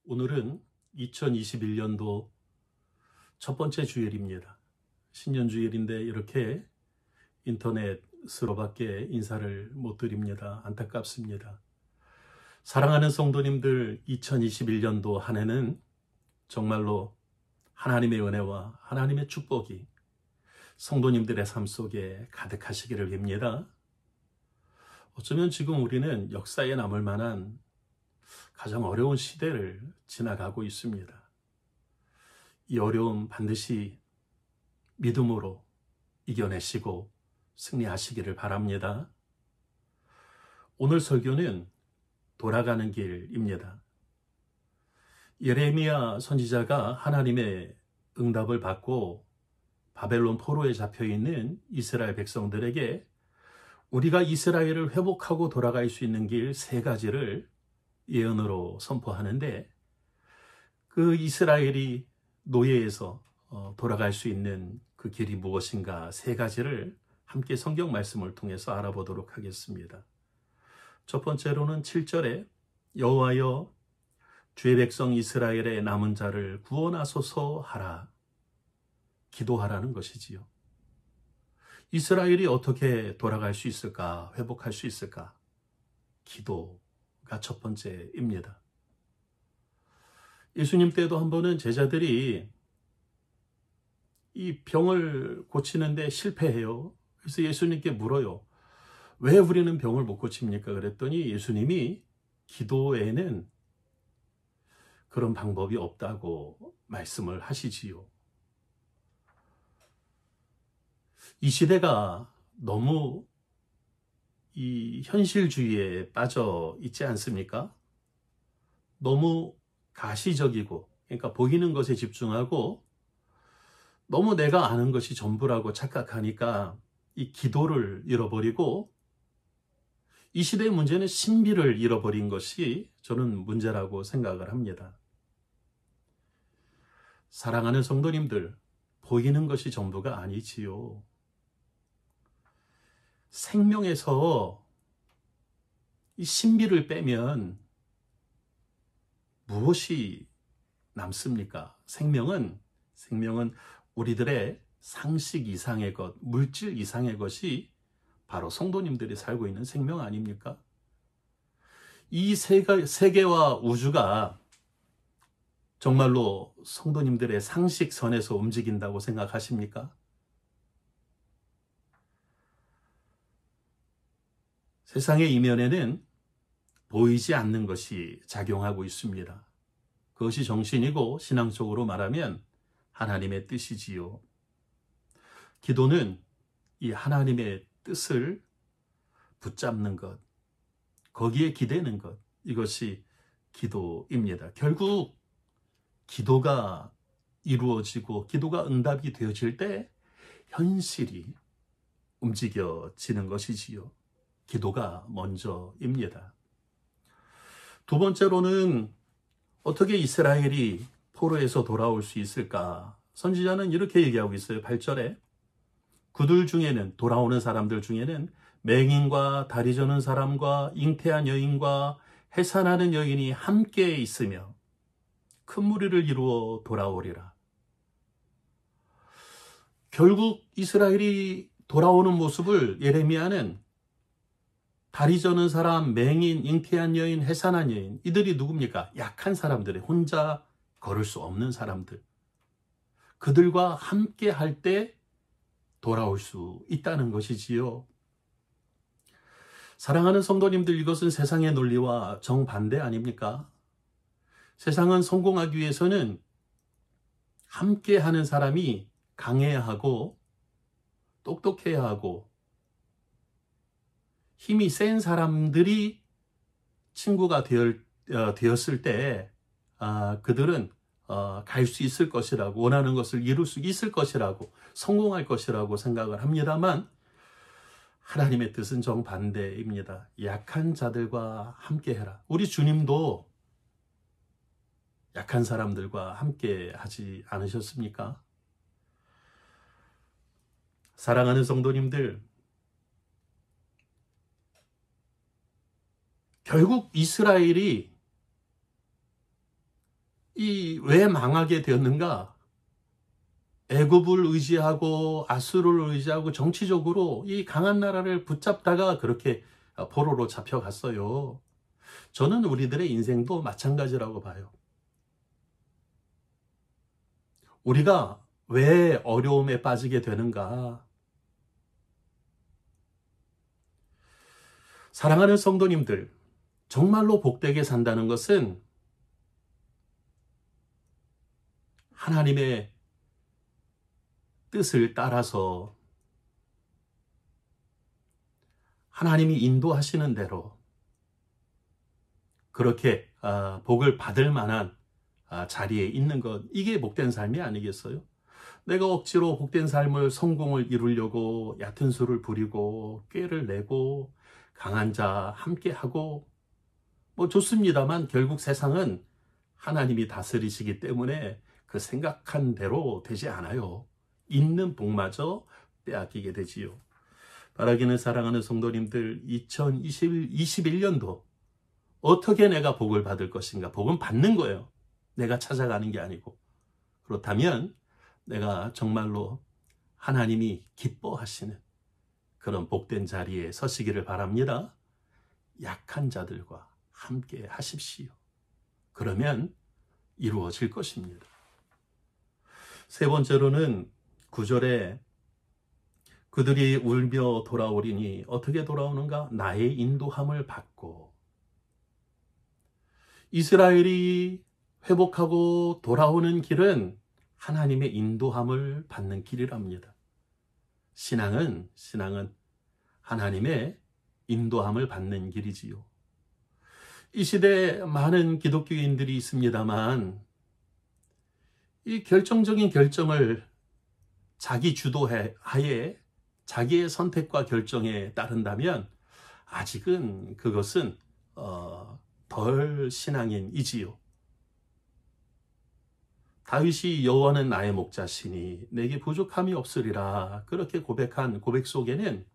오늘은 2021년도 첫 번째 주일입니다. 신년 주일인데 이렇게 인터넷으로밖에 인사를 못 드립니다. 안타깝습니다. 사랑하는 성도님들, 2021년도 한 해는 정말로 하나님의 은혜와 하나님의 축복이 성도님들의 삶 속에 가득하시기를 빕니다. 어쩌면 지금 우리는 역사에 남을 만한 가장 어려운 시대를 지나가고 있습니다. 이 어려움 반드시 믿음으로 이겨내시고 승리하시기를 바랍니다. 오늘 설교는 돌아가는 길입니다. 예레미야 선지자가 하나님의 응답을 받고 바벨론 포로에 잡혀있는 이스라엘 백성들에게 우리가 이스라엘을 회복하고 돌아갈 수 있는 길 3가지를 예언으로 선포하는데, 그 이스라엘이 노예에서 돌아갈 수 있는 그 길이 무엇인가 3가지를 함께 성경 말씀을 통해서 알아보도록 하겠습니다. 첫 번째로는 7절에 여호와여 주의 백성 이스라엘의 남은 자를 구원하소서 하라, 기도하라는 것이지요. 이스라엘이 어떻게 돌아갈 수 있을까, 회복할 수 있을까? 기도가 첫 번째입니다. 예수님 때도 한 번은 제자들이 이 병을 고치는데 실패해요. 그래서 예수님께 물어요. 왜 우리는 병을 못 고칩니까? 그랬더니 예수님이 기도에는 그런 방법이 없다고 말씀을 하시지요. 이 시대가 너무 이 현실주의에 빠져 있지 않습니까? 너무 가시적이고, 그러니까 보이는 것에 집중하고 너무 내가 아는 것이 전부라고 착각하니까 이 기도를 잃어버리고, 이 시대의 문제는 신비를 잃어버린 것이 저는 문제라고 생각을 합니다. 사랑하는 성도님들, 보이는 것이 전부가 아니지요. 생명에서 이 신비를 빼면 무엇이 남습니까? 생명은 우리들의 상식 이상의 것, 물질 이상의 것이 바로 성도님들이 살고 있는 생명 아닙니까? 이 세계와 우주가 정말로 성도님들의 상식선에서 움직인다고 생각하십니까? 세상의 이면에는 보이지 않는 것이 작용하고 있습니다. 그것이 정신이고 신앙적으로 말하면 하나님의 뜻이지요. 기도는 이 하나님의 뜻을 붙잡는 것, 거기에 기대는 것, 이것이 기도입니다. 결국 기도가 이루어지고 기도가 응답이 되어질 때 현실이 움직여지는 것이지요. 기도가 먼저입니다. 두 번째로는 어떻게 이스라엘이 포로에서 돌아올 수 있을까? 선지자는 이렇게 얘기하고 있어요. 8절에 그들 중에는, 돌아오는 사람들 중에는 맹인과 다리 저는 사람과 잉태한 여인과 해산하는 여인이 함께 있으며 큰 무리를 이루어 돌아오리라. 결국 이스라엘이 돌아오는 모습을 예레미야는 다리 저는 사람, 맹인, 잉태한 여인, 해산한 여인, 이들이 누굽니까? 약한 사람들이, 혼자 걸을 수 없는 사람들. 그들과 함께 할 때 돌아올 수 있다는 것이지요. 사랑하는 성도님들, 이것은 세상의 논리와 정반대 아닙니까? 세상은 성공하기 위해서는 함께 하는 사람이 강해야 하고 똑똑해야 하고 힘이 센 사람들이 친구가 되었을 때 그들은 갈 수 있을 것이라고, 원하는 것을 이룰 수 있을 것이라고, 성공할 것이라고 생각을 합니다만, 하나님의 뜻은 정반대입니다. 약한 자들과 함께 해라. 우리 주님도 약한 사람들과 함께 하지 않으셨습니까? 사랑하는 성도님들, 결국 이스라엘이 이 왜 망하게 되었는가? 애굽을 의지하고 아수르를 의지하고 정치적으로 이 강한 나라를 붙잡다가 그렇게 포로로 잡혀갔어요. 저는 우리들의 인생도 마찬가지라고 봐요. 우리가 왜 어려움에 빠지게 되는가? 사랑하는 성도님들, 정말로 복되게 산다는 것은 하나님의 뜻을 따라서 하나님이 인도하시는 대로 그렇게 복을 받을 만한 자리에 있는 것, 이게 복된 삶이 아니겠어요? 내가 억지로 복된 삶을 성공을 이루려고 얕은 수를 부리고 꾀를 내고 강한 자 함께하고 뭐 좋습니다만 결국 세상은 하나님이 다스리시기 때문에 그 생각한 대로 되지 않아요. 있는 복마저 빼앗기게 되지요. 바라기는 사랑하는 성도님들, 2021년도 어떻게 내가 복을 받을 것인가? 복은 받는 거예요. 내가 찾아가는 게 아니고. 그렇다면 내가 정말로 하나님이 기뻐하시는 그런 복된 자리에 서시기를 바랍니다. 약한 자들과 함께 하십시오. 그러면 이루어질 것입니다. 세 번째로는 9절에 그들이 울며 돌아오리니 어떻게 돌아오는가? 나의 인도함을 받고. 이스라엘이 회복하고 돌아오는 길은 하나님의 인도함을 받는 길이랍니다. 신앙은 하나님의 인도함을 받는 길이지요. 이 시대에 많은 기독교인들이 있습니다만 이 결정적인 결정을 자기 주도하에 자기의 선택과 결정에 따른다면 아직은 그것은 덜 신앙인이지요. 다윗이 여호와는 나의 목자시니 내게 부족함이 없으리라 그렇게 고백한 고백 속에는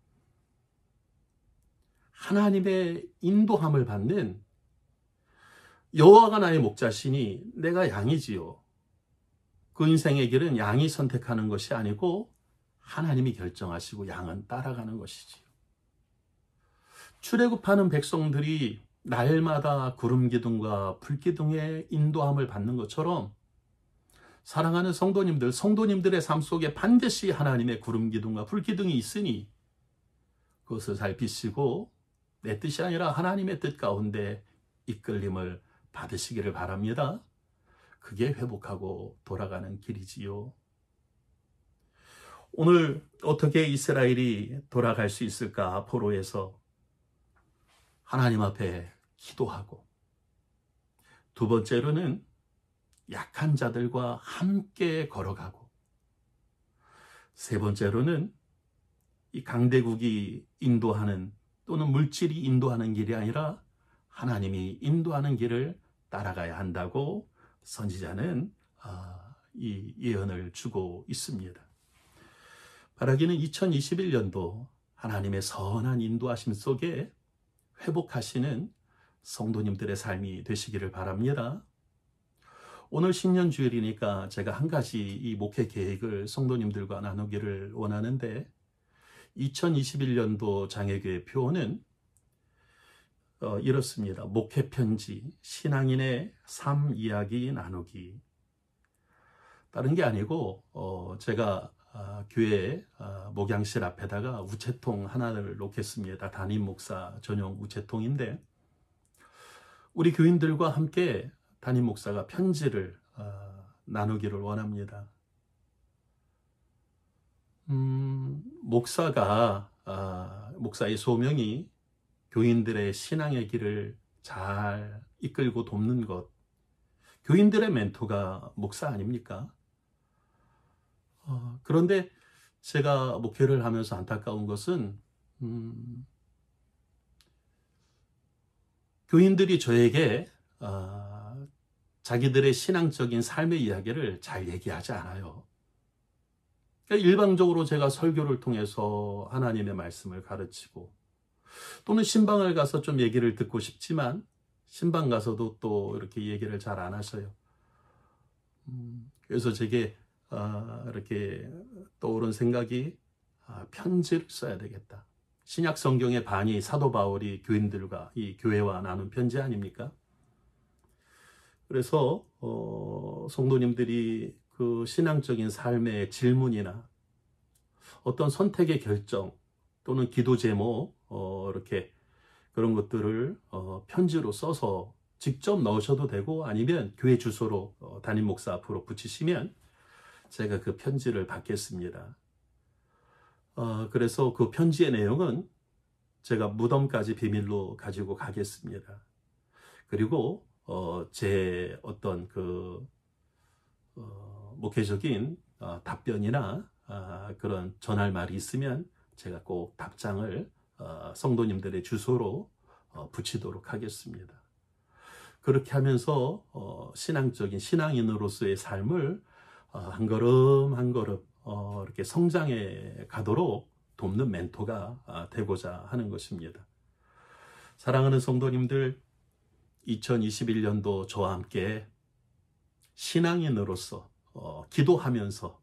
하나님의 인도함을 받는, 여호와가 나의 목자시니 내가 양이지요. 그 인생의 길은 양이 선택하는 것이 아니고 하나님이 결정하시고 양은 따라가는 것이지요. 출애굽하는 백성들이 날마다 구름 기둥과 불 기둥의 인도함을 받는 것처럼 사랑하는 성도님들의 삶 속에 반드시 하나님의 구름 기둥과 불 기둥이 있으니 그것을 살피시고 내 뜻이 아니라 하나님의 뜻 가운데 이끌림을 받으시기를 바랍니다. 그게 회복하고 돌아가는 길이지요. 오늘 어떻게 이스라엘이 돌아갈 수 있을까? 포로에서 하나님 앞에 기도하고, 두 번째로는 약한 자들과 함께 걸어가고, 세 번째로는 이 강대국이 인도하는 또는 물질이 인도하는 길이 아니라 하나님이 인도하는 길을 따라가야 한다고 선지자는 이 예언을 주고 있습니다. 바라기는 2021년도 하나님의 선한 인도하심 속에 회복하시는 성도님들의 삶이 되시기를 바랍니다. 오늘 신년주일이니까 제가 한 가지 이 목회 계획을 성도님들과 나누기를 원하는데, 2021년도 장애교회 표어는 이렇습니다. 목회편지, 신앙인의 삶 이야기 나누기. 다른 게 아니고 제가 교회 목양실 앞에다가 우체통 하나를 놓겠습니다. 담임 목사 전용 우체통인데, 우리 교인들과 함께 담임 목사가 편지를 나누기를 원합니다. 목사의 소명이 교인들의 신앙의 길을 잘 이끌고 돕는 것. 교인들의 멘토가 목사 아닙니까? 그런데 제가 목회를 하면서 안타까운 것은 교인들이 저에게 자기들의 신앙적인 삶의 이야기를 잘 얘기하지 않아요. 그러니까 일방적으로 제가 설교를 통해서 하나님의 말씀을 가르치고, 또는 신방을 가서 좀 얘기를 듣고 싶지만 신방 가서도 또 이렇게 얘기를 잘 안 하셔요. 그래서 제게 이렇게 떠오른 생각이 편지를 써야 되겠다. 신약 성경의 반이 사도 바울이 교인들과 이 교회와 나눈 편지 아닙니까? 그래서 성도님들이 그 신앙적인 삶의 질문이나 어떤 선택의 결정 또는 기도 제목 이렇게 그런 것들을 편지로 써서 직접 넣으셔도 되고 아니면 교회 주소로 담임 목사 앞으로 붙이시면 제가 그 편지를 받겠습니다. 그래서 그 편지의 내용은 제가 무덤까지 비밀로 가지고 가겠습니다. 그리고 제 어떤 그 목회적인 답변이나 그런 전할 말이 있으면 제가 꼭 답장을 성도님들의 주소로 붙이도록 하겠습니다. 그렇게 하면서 신앙적인 신앙인으로서의 삶을 한 걸음 한 걸음 이렇게 성장해 가도록 돕는 멘토가 되고자 하는 것입니다. 사랑하는 성도님들, 2021년도 저와 함께 신앙인으로서 기도하면서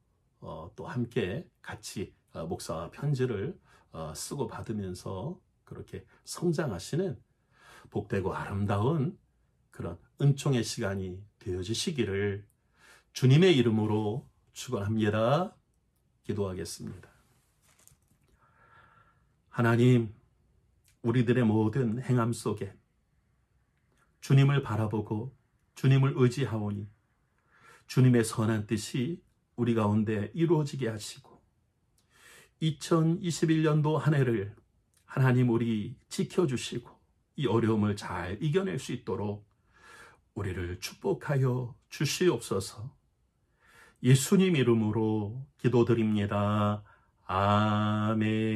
또 함께 같이 목사와 편지를 쓰고 받으면서 그렇게 성장하시는 복되고 아름다운 그런 은총의 시간이 되어지시기를 주님의 이름으로 축원합니다. 기도하겠습니다. 하나님, 우리들의 모든 행함 속에 주님을 바라보고 주님을 의지하오니 주님의 선한 뜻이 우리 가운데 이루어지게 하시고 2021년도 한 해를 하나님 우리 지켜주시고 이 어려움을 잘 이겨낼 수 있도록 우리를 축복하여 주시옵소서. 예수님 이름으로 기도드립니다. 아멘.